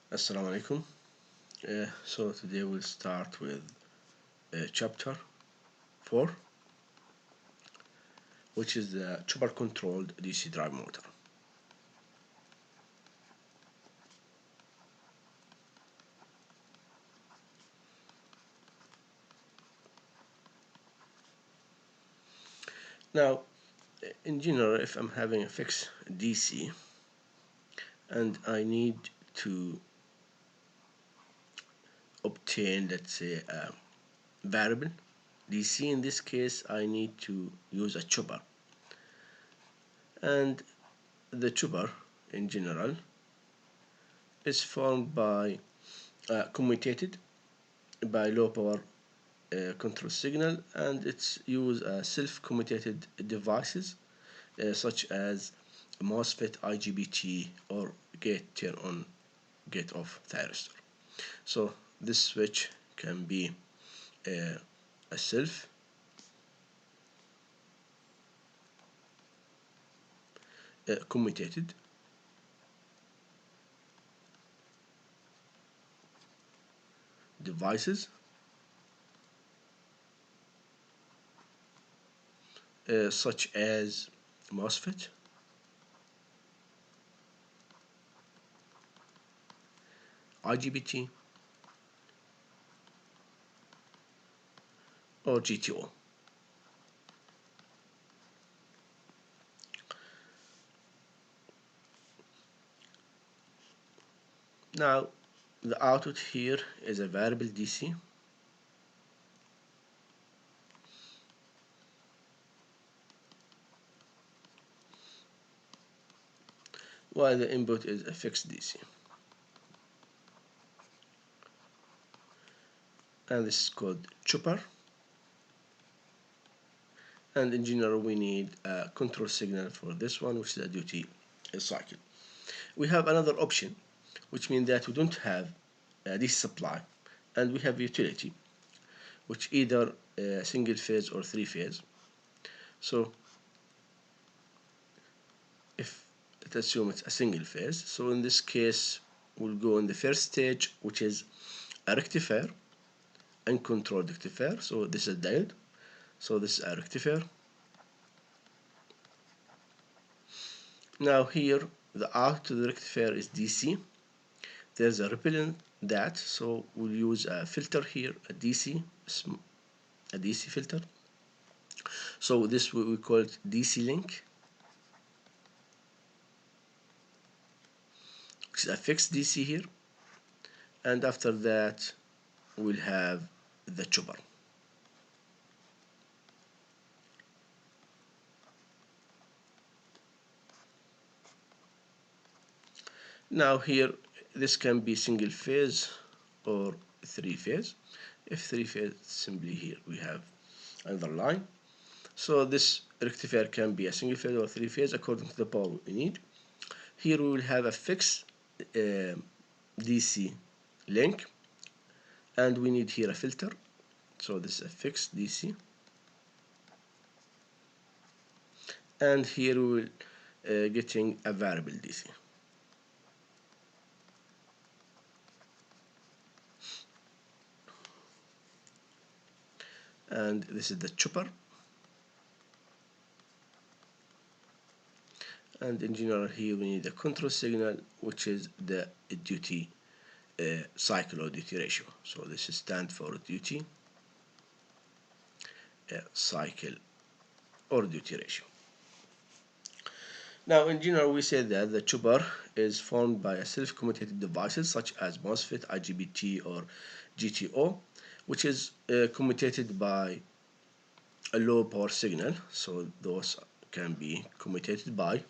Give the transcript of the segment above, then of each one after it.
Assalamu alaikum. So today we'll start with chapter 4, which is the Tubal controlled DC drive motor. Now, in general, if I'm having a fixed DC and I need to obtain, let's say, a variable DC, in this case, I need to use a chopper. And the chopper, in general, is formed by commutated by low power control signal, and it's use self-commutated devices such as MOSFET, IGBT, or gate turn on, gate off thyristor. So this switch can be a self commutated devices such as MOSFET, IGBT, or GTO. Now the output here is a variable DC, while the input is a fixed DC. And this is called chopper. And in general, we need a control signal for this one, which is a duty cycle. We have another option, which means that we don't have a DC supply, and we have utility, which either single phase or three phase. So if let's assume it's a single phase, so in this case we'll go in the first stage, which is a rectifier, uncontrolled rectifier. So this is diode, so this is a rectifier. Now here the output of the rectifier is DC. There's a ripple in that, so we'll use a filter here, a DC filter. So this we call it DC link, which is a fixed DC here, and after that we'll have the chopper. Now here this can be single phase or three phase. If three phase, simply here we have another line. So this rectifier can be a single phase or three phase according to the power we need. Here we will have a fixed DC link, and we need here a filter. So this is a fixed DC, and here we will getting a variable DC. And this is the chopper. And in general, here we need a control signal, which is the duty cycle or duty ratio. So this stands for duty cycle or duty ratio. Now in general, we say that the chopper is formed by a self-commutated devices such as MOSFET, IGBT, or GTO, which is commutated by a low power signal. So those can be commutated by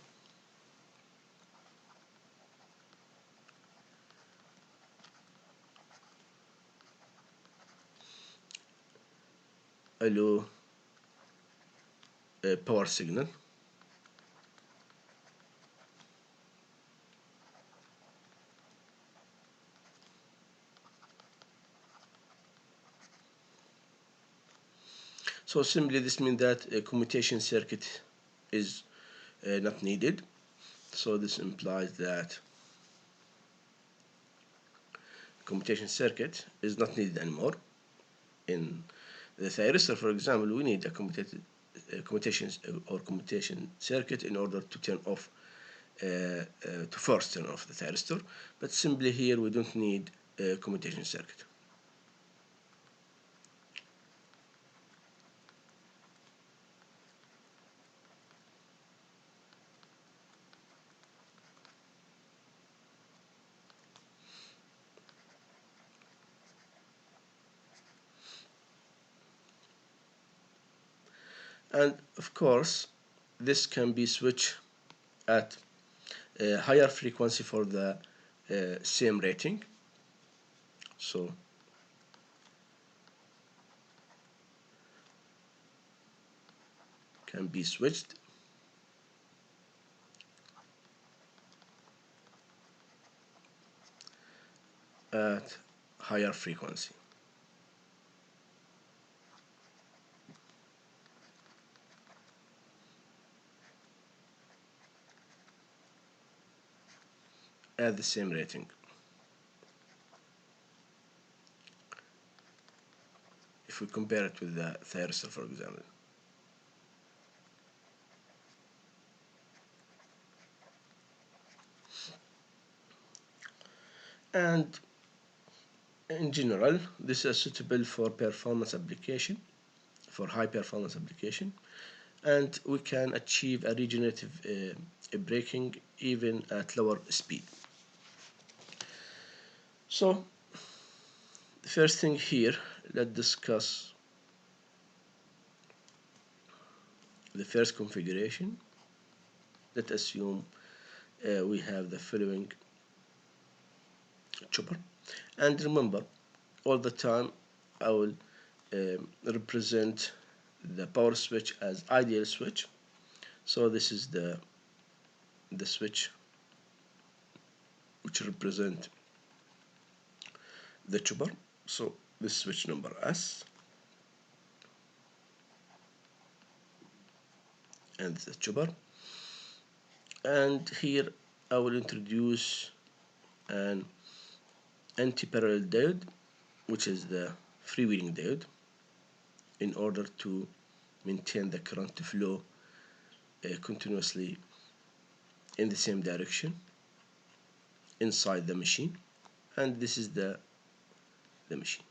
a low power signal. So simply this means that a commutation circuit is not needed. So this implies that commutation circuit is not needed anymore. In the thyristor, for example, we need a commutation circuit in order to turn off to first turn off the thyristor, but simply here we don't need a commutation circuit. And of course, this can be switched at a higher frequency for the same rating. So can be switched at higher frequency. At the same rating. If we compare it with the thyristor, for example. And in general, this is suitable for performance application, for high performance application, and we can achieve a regenerative braking even at lower speed. So the first thing here, let's discuss the first configuration. Let's assume we have the following chopper, and remember, all the time I will represent the power switch as ideal switch. So this is the switch which represent the chopper. So this switch number S, and the chopper, and here I will introduce an anti-parallel diode, which is the freewheeling diode, in order to maintain the current flow continuously in the same direction inside the machine. And this is the machine.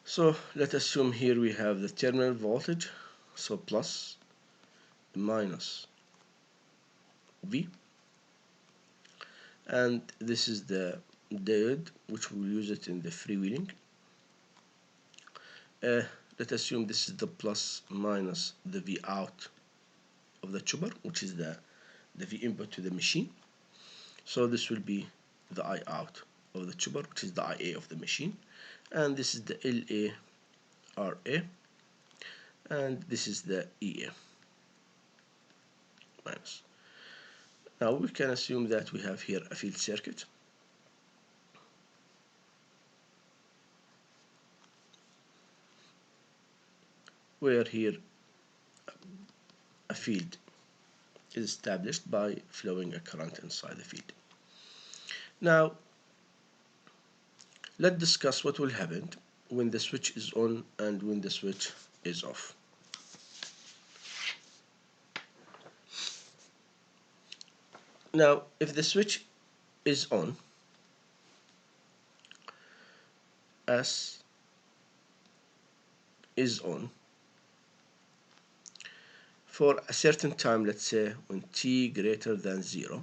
So let's assume here we have the terminal voltage, so plus minus V, and this is the diode which we'll use it in the freewheeling. Let's assume this is the plus minus the V out of the chopper, which is the V input to the machine. So this will be the I out of the chopper, which is the IA of the machine, and this is the LA RA, and this is the EA minus. Now we can assume that we have here a field circuit. Where here a field is established by flowing a current inside the field. Now let's discuss what will happen when the switch is on and when the switch is off. Now if the switch is on, S is on for a certain time, let's say when t greater than 0,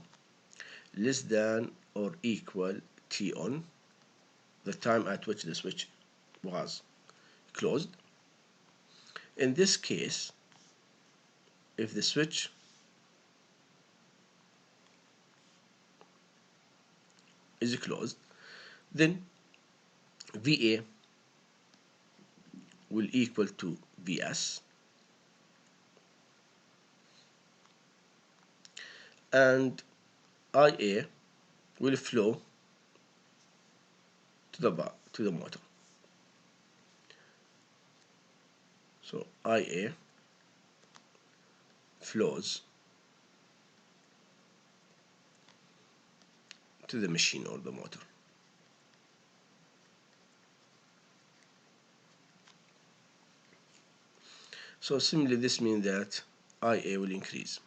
less than or equal t on, the time at which the switch was closed. In this case, if the switch is closed, then VA will equal to VS, and IA will flow to the motor. So IA flows to the machine or the motor. So simply this means that IA will increase.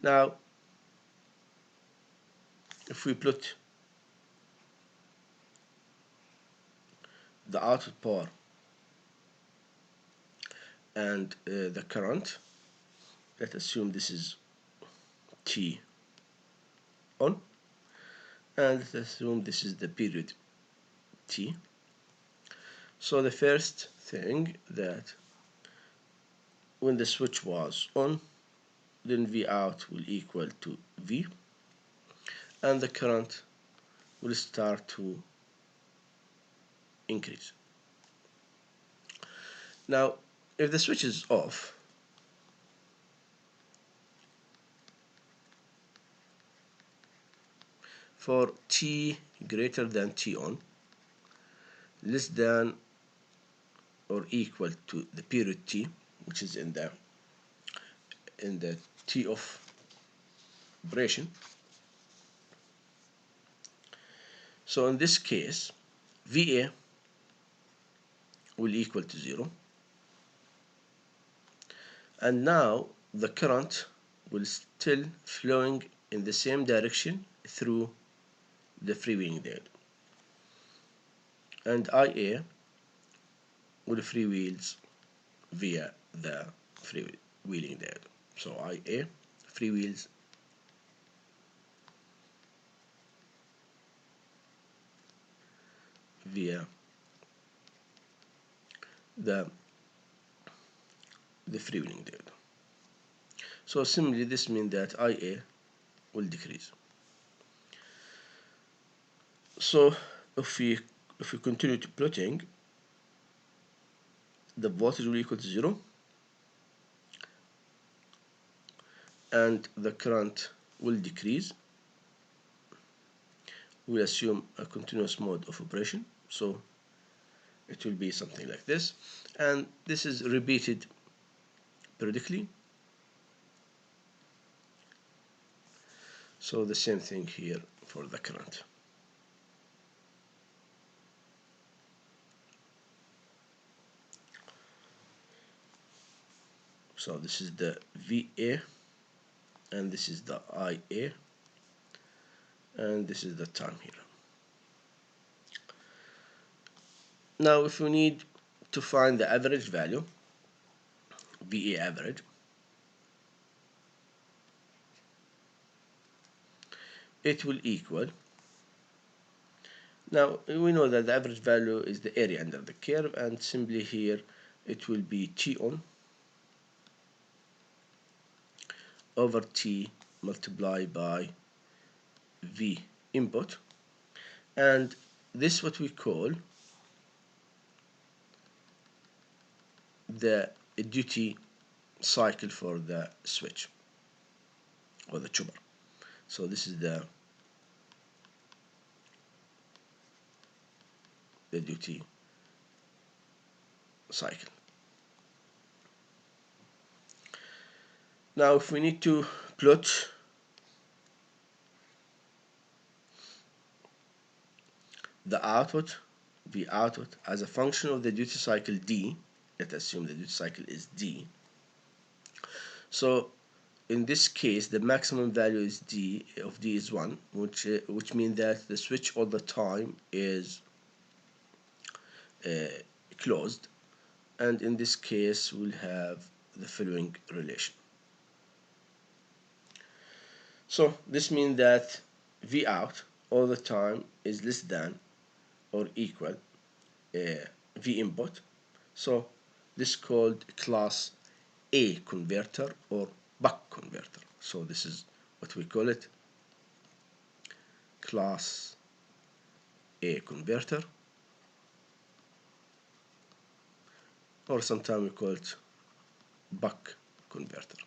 Now, if we plot the output power and the current, let's assume this is T on, and let's assume this is the period T. So the first thing, that when the switch was on, then V out will equal to V, and the current will start to increase. Now, if the switch is off, for T greater than T on, less than or equal to the period T, which is in the T off operation. So in this case, VA will equal to 0, and now the current will still flowing in the same direction through the freewheeling diode, and IA will freewheels via the freewheeling diode. So IA freewheels via the freewheeling diode. So similarly, this means that IA will decrease. So if we continue to plotting, the voltage will equal to 0, and the current will decrease. We'll assume a continuous mode of operation, so it will be something like this, and this is repeated periodically. So the same thing here for the current. So this is the VA, and this is the IA, and this is the time here. Now if we need to find the average value, VA average, it will equal, now we know that the average value is the area under the curve, and simply here it will be T on over T multiplied by V input, and this is what we call the duty cycle for the switch or the Tubal. So this is the duty cycle. Now if we need to plot the output, V output, as a function of the duty cycle D, let's assume the duty cycle is D. So in this case, the maximum value is D is 1, which means that the switch all the time is closed, and in this case we'll have the following relation. So this means that V out all the time is less than or equal V input. So this is called class A converter or buck converter. So this is what we call it, class A converter, or sometimes we call it buck converter.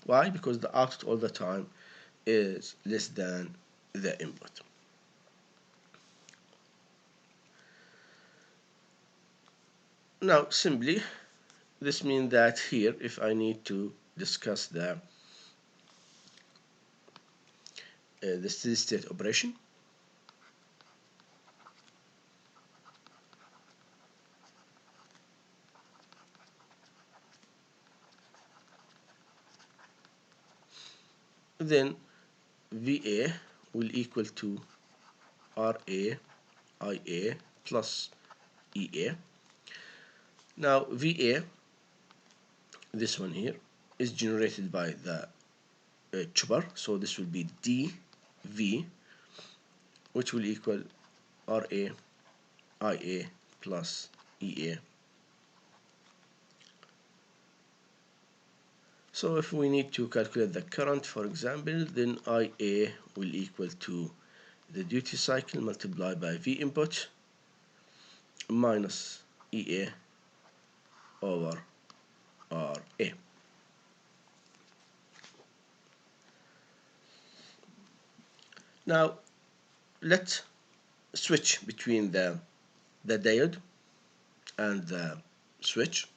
Why? Because the output all the time is less than the input. Now simply this means that here, if I need to discuss the steady state operation, then VA will equal to RA IA plus EA. Now VA, this one here, is generated by the chopper, so this will be dV, which will equal RA IA plus EA. So if we need to calculate the current, for example, then IA will equal to the duty cycle multiplied by V input minus EA over RA. Now let's switch between the diode and the switch,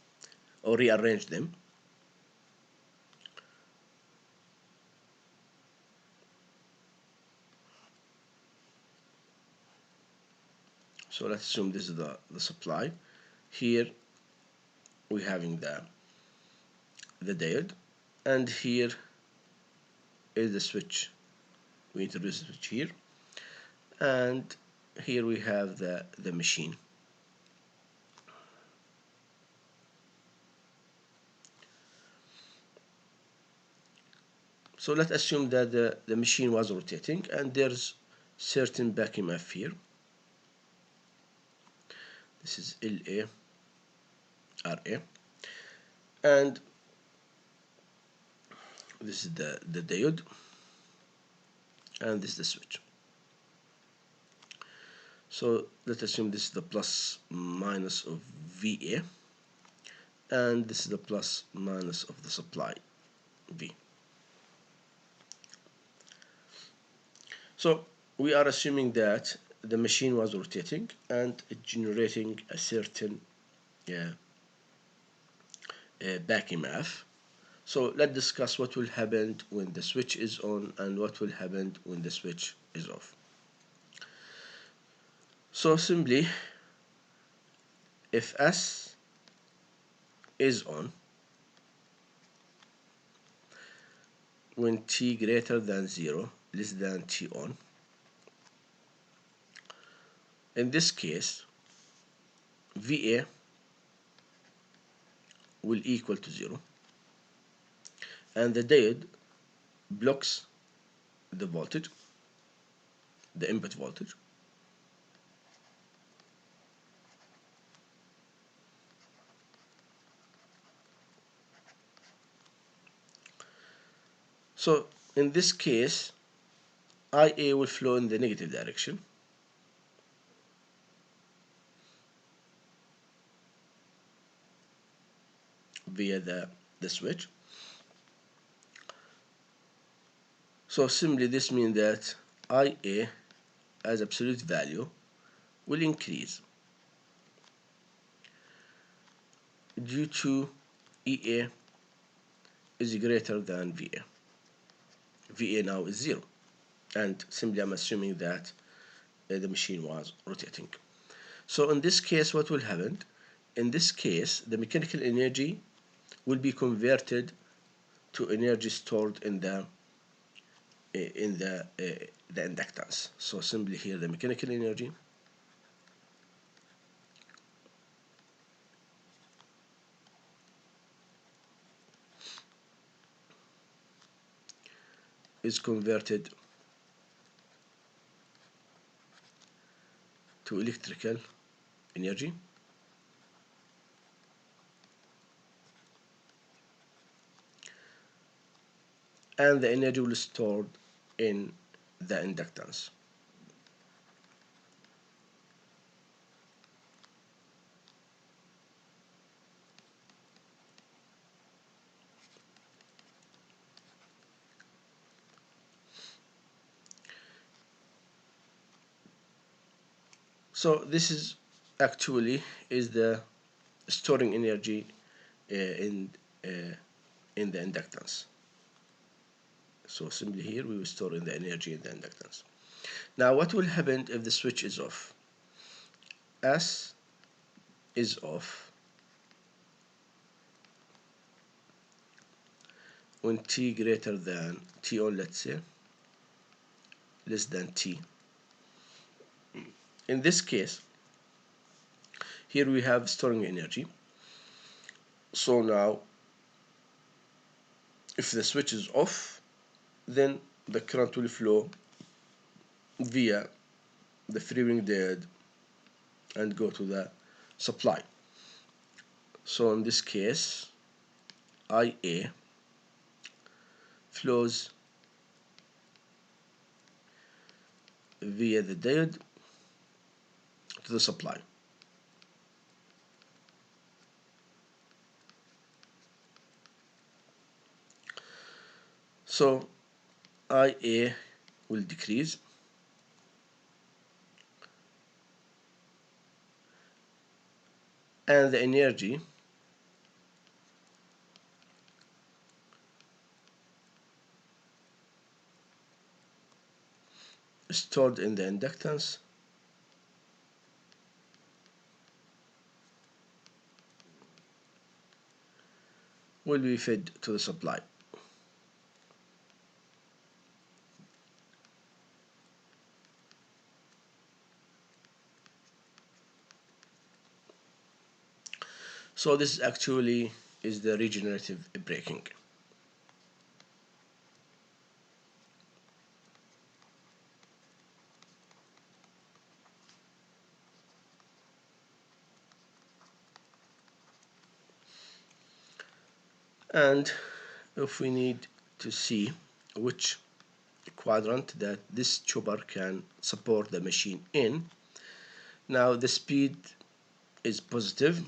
or rearrange them. So let's assume this is the supply. Here we're having the diode, and here is the switch. We introduce the switch here, and here we have the machine. So let's assume that the machine was rotating, and there's certain back EMF here. This is LA RA, and this is the diode, and this is the switch. So let's assume this is the plus minus of VA, and this is the plus minus of the supply V. So we are assuming that the machine was rotating and generating a certain back EMF. So let's discuss what will happen when the switch is on and what will happen when the switch is off. So simply, if S is on, when T greater than 0, less than T on, in this case, VA will equal to 0, and the diode blocks the voltage, the input voltage. So in this case, IA will flow in the negative direction, via the switch. So simply this means that IA as absolute value will increase due to EA is greater than VA. VA now is 0, and simply I'm assuming that the machine was rotating. So in this case, what will happen? In this case, the mechanical energy will be converted to energy stored in the inductance. So simply here the mechanical energy is converted to electrical energy, and the energy will be stored in the inductance. So this is actually the storing energy in the inductance. So simply here we will store in the energy in the inductance. Now what will happen if the switch is off? S is off when T greater than T on, let's say, less than T. In this case, here we have storing energy. So now, if the switch is off, then the current will flow via the freewheeling diode and go to the supply. So in this case, IA flows via the diode to the supply. So IA will decrease, and the energy stored in the inductance will be fed to the supply. So this actually is the regenerative braking. And if we need to see which quadrant that this chopper can support the machine in, now the speed is positive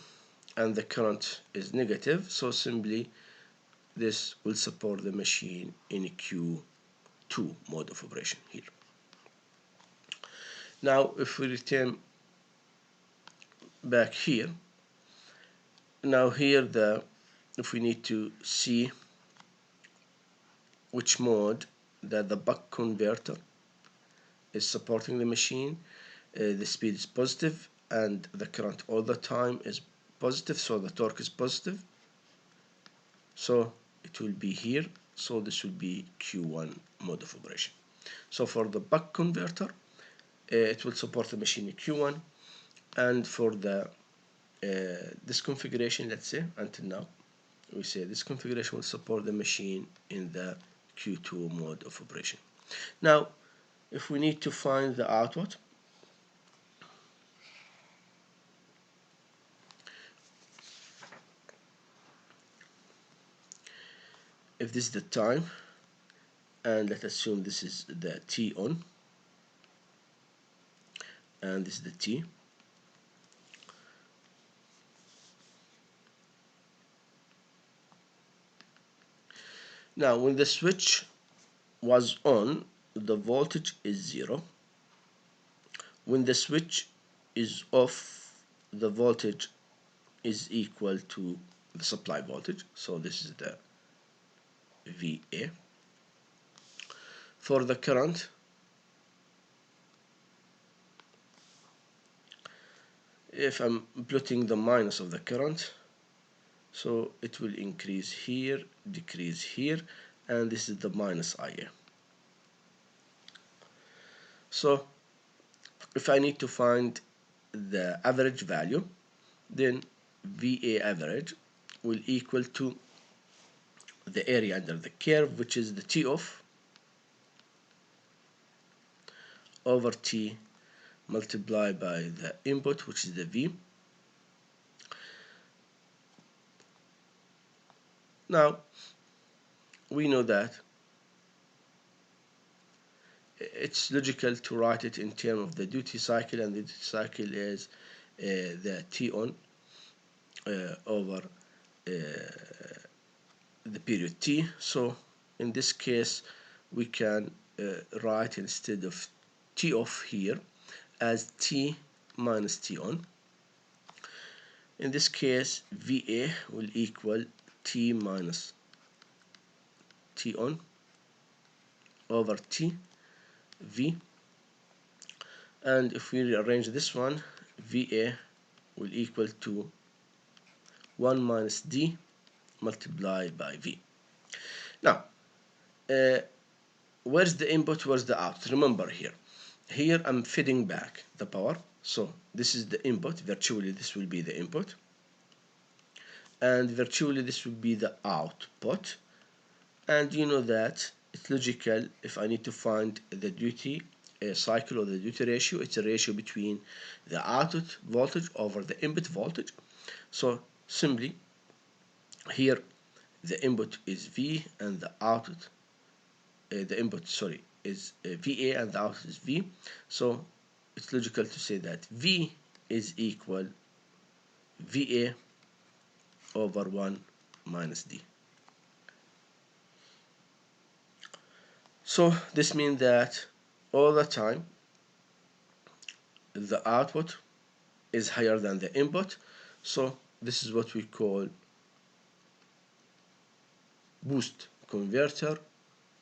and the current is negative, so simply this will support the machine in Q2 mode of operation here. Now if we return back here, now here if we need to see which mode that the buck converter is supporting the machine, the speed is positive and the current all the time is positive, so the torque is positive, so it will be here. So this will be Q1 mode of operation. So for the buck converter, it will support the machine in Q1, and for the this configuration, let's say until now, we say this configuration will support the machine in the Q2 mode of operation. Now, if we need to find the output, if this is the time, and let's assume this is the T on, and this is the T. Now, when the switch was on, the voltage is 0. When the switch is off, the voltage is equal to the supply voltage. So this is the VA. For the current, if I'm plotting the minus of the current, so it will increase here, decrease here, and this is the minus IA. So if I need to find the average value, then VA average will equal to the area under the curve, which is the T off over T multiplied by the input, which is the V. Now we know that it's logical to write it in terms of the duty cycle, and the duty cycle is the T on over the period T. So in this case we can write, instead of T off here, as T minus T on. In this case, VA will equal T minus T on over T V, and if we rearrange this one, VA will equal to 1 minus D multiplied by V. Now, where's the input, where's the out? Remember here I'm feeding back the power, so this is the input, virtually this will be the input, and virtually this will be the output. And you know that it's logical, if I need to find the duty cycle or the duty ratio, it's a ratio between the output voltage over the input voltage. So simply here the input is V and the output the input, sorry, is VA and the output is V. So it's logical to say that V is equal VA over 1 minus D. So this means that all the time the output is higher than the input. So this is what we call boost converter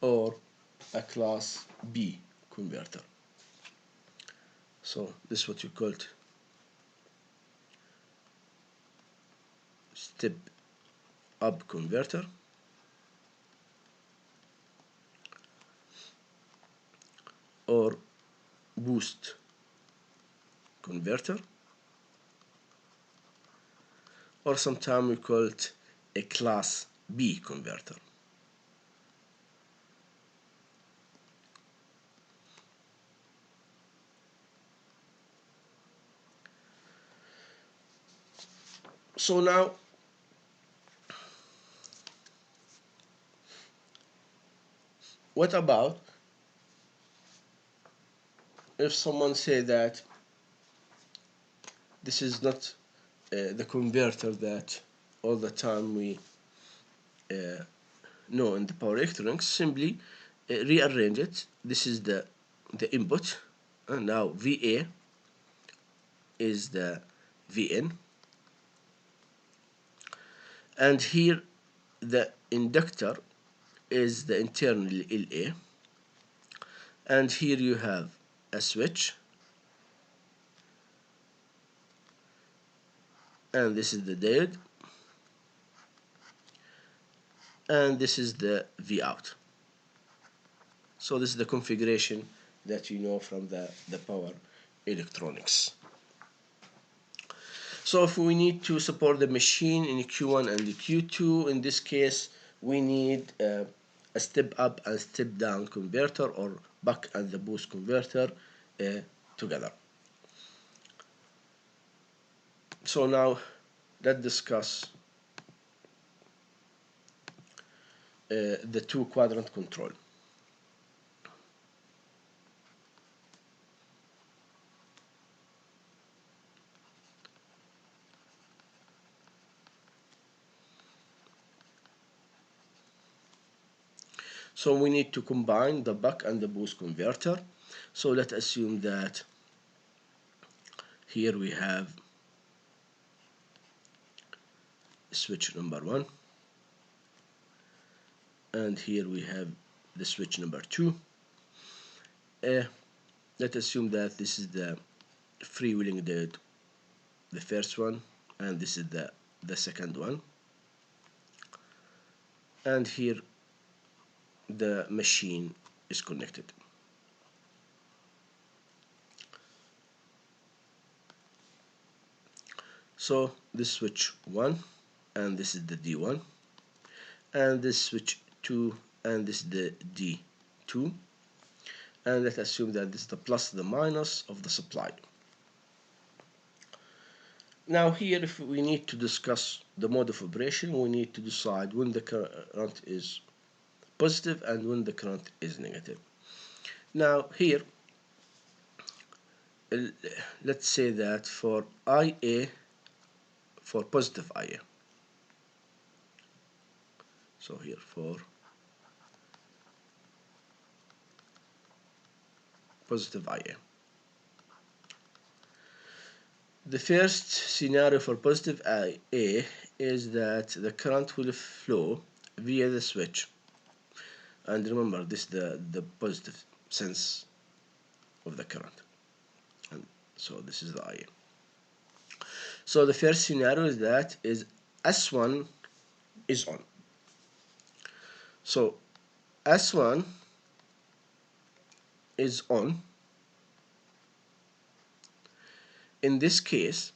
or a class B converter. So this is what we call it step up converter or boost converter, or sometimes we call it a class B converter. So now what about if someone say that this is not the converter that all the time we know in the power electronics? Simply rearrange it. This is the input, and now VA is the VN, and here the inductor is the internal LA, and here you have a switch, and this is the diode, and this is the V out. So this is the configuration that you know from the power electronics. So if we need to support the machine in Q1 and Q2, in this case we need a step up and step down converter, or buck and the boost converter together. So now let's discuss the two quadrant control. So we need to combine the buck and the boost converter. So let's assume that here we have switch number 1, and here we have the switch number 2. Let's assume that this is the freewheeling diode, the first one, and this is the second one, and here the machine is connected. So this switch 1, and this is the D1, and this switch 2, and this is the D2, and let's assume that this is the plus, the minus of the supply. Now here, if we need to discuss the mode of operation, we need to decide when the current is positive and when the current is negative. Now here, let's say that for IA, for positive IA, so here for positive IA, The first scenario for positive IA is that the current will flow via the switch. And remember, this is the positive sense of the current. And so this is the IA. So the first scenario is that is S1 is on. So S1 is on. In this case,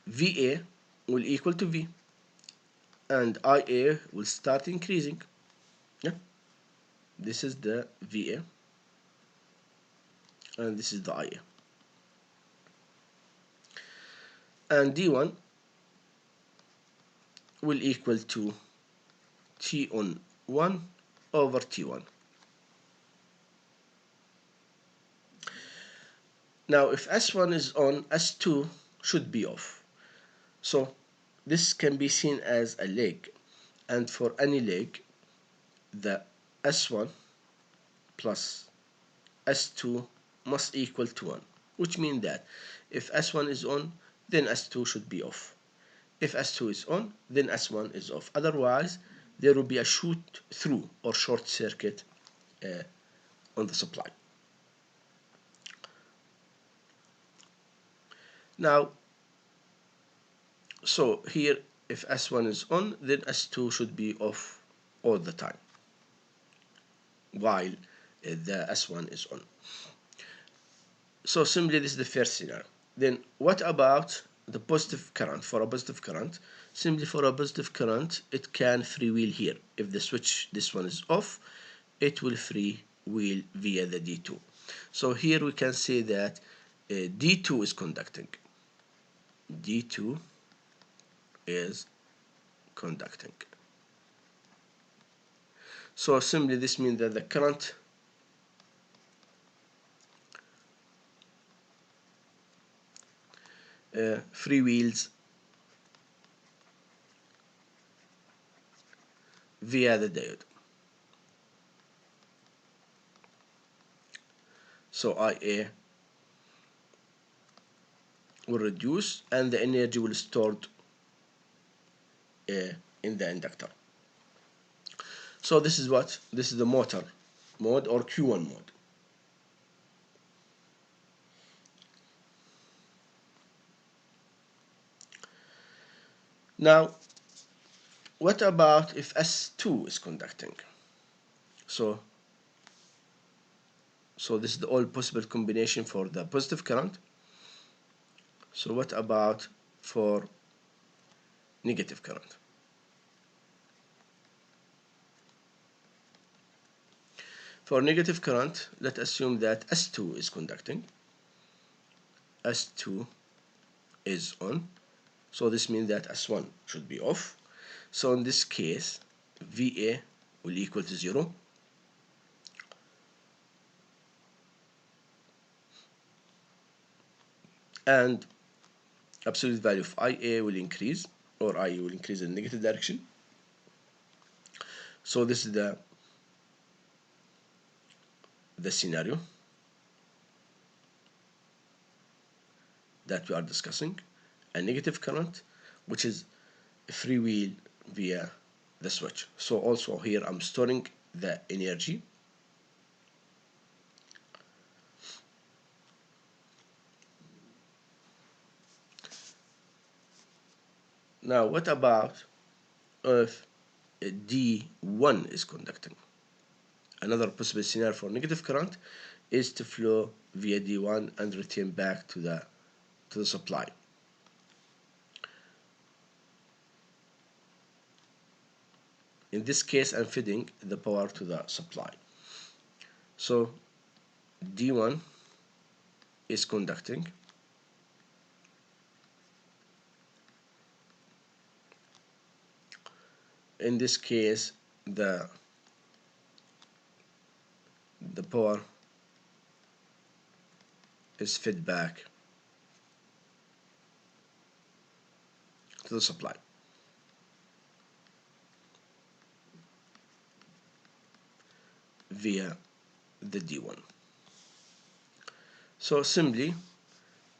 VA will equal to V, and IA will start increasing. Yeah, this is the VA, and this is the IA. And D1 will equal to T on 1 over T1. Now, if S1 is on, S2 should be off. So this can be seen as a leg, and for any leg, the S1 plus S2 must equal to 1, which means that if S1 is on, then S2 should be off. If S2 is on, then S1 is off. Otherwise, there will be a shoot through or short circuit on the supply. Now, so here, if S1 is on, then S2 should be off all the time, while the S1 is on. So simply this is the first scenario. Then what about the positive current? For a positive current, simply for a positive current, it can freewheel here. If the switch, this one is off, it will freewheel via the D2. So here we can say that D2 is conducting. D2 is conducting. So simply this means that the current freewheels via the diode. So IA will reduce and the energy will stored in the inductor. So this is what? This is the motor mode or Q1 mode. Now, what about if S2 is conducting? So this is the all possible combination for the positive current. So what about for negative current? For negative current, let's assume that S2 is conducting. S2 is on. So this means that S1 should be off. So in this case, VA will equal to 0. And absolute value of IA will increase, or IA will increase in negative direction. So this is the scenario that we are discussing. A negative current, which is freewheel via the switch. So also here I'm storing the energy. Now what about if D1 is conducting? Another possible scenario for negative current is to flow via D1 and return back to the supply. In this case, I'm feeding the power to the supply. So D1 is conducting. In this case, the power is fed back to the supply. Via the D1. So simply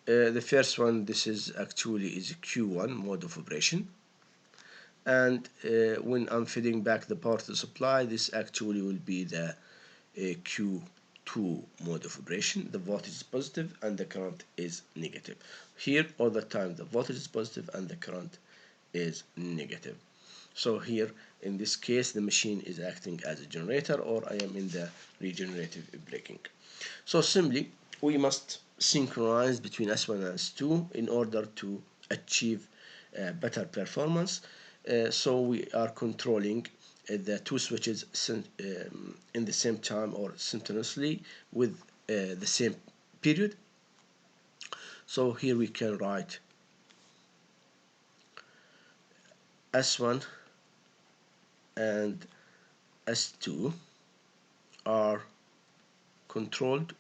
the first one, this is actually is Q1 mode of operation, and when I'm feeding back the power to the supply, this actually will be the Q2 mode of operation. The voltage is positive and the current is negative. Here all the time the voltage is positive and the current is negative. So here in this case the machine is acting as a generator, or I am in the regenerative braking. So simply we must synchronize between S1 and S2 in order to achieve better performance. So we are controlling the two switches in the same time or simultaneously with the same period. So here we can write S1 and S2 are controlled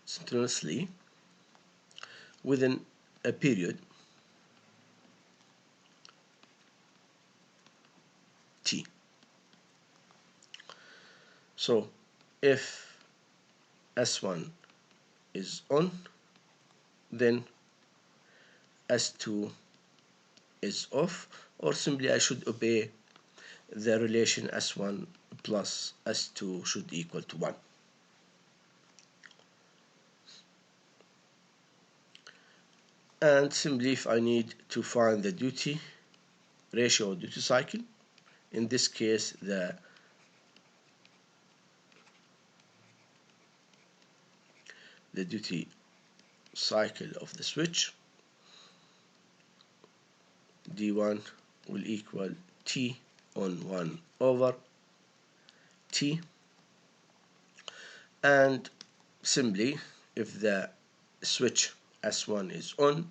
simultaneously within a period T. So if S1 is on, then S2 is off, or simply I should obey the relation S1 plus S2 should equal to 1. And simply if I need to find the duty ratio or duty cycle, in this case the duty cycle of the switch D1 will equal T on 1 over T, and simply if the switch S1 is on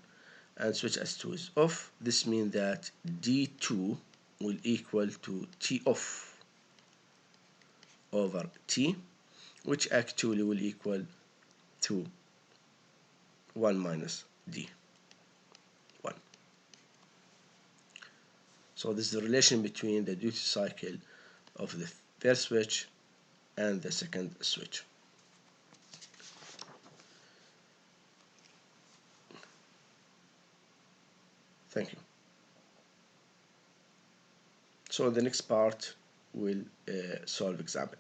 and switch S2 is off, this means that D2 will equal to T off over T, which actually will equal to 1 minus D1. So this is the relation between the duty cycle of the first switch and the second switch. Thank you. So the next part will solve example.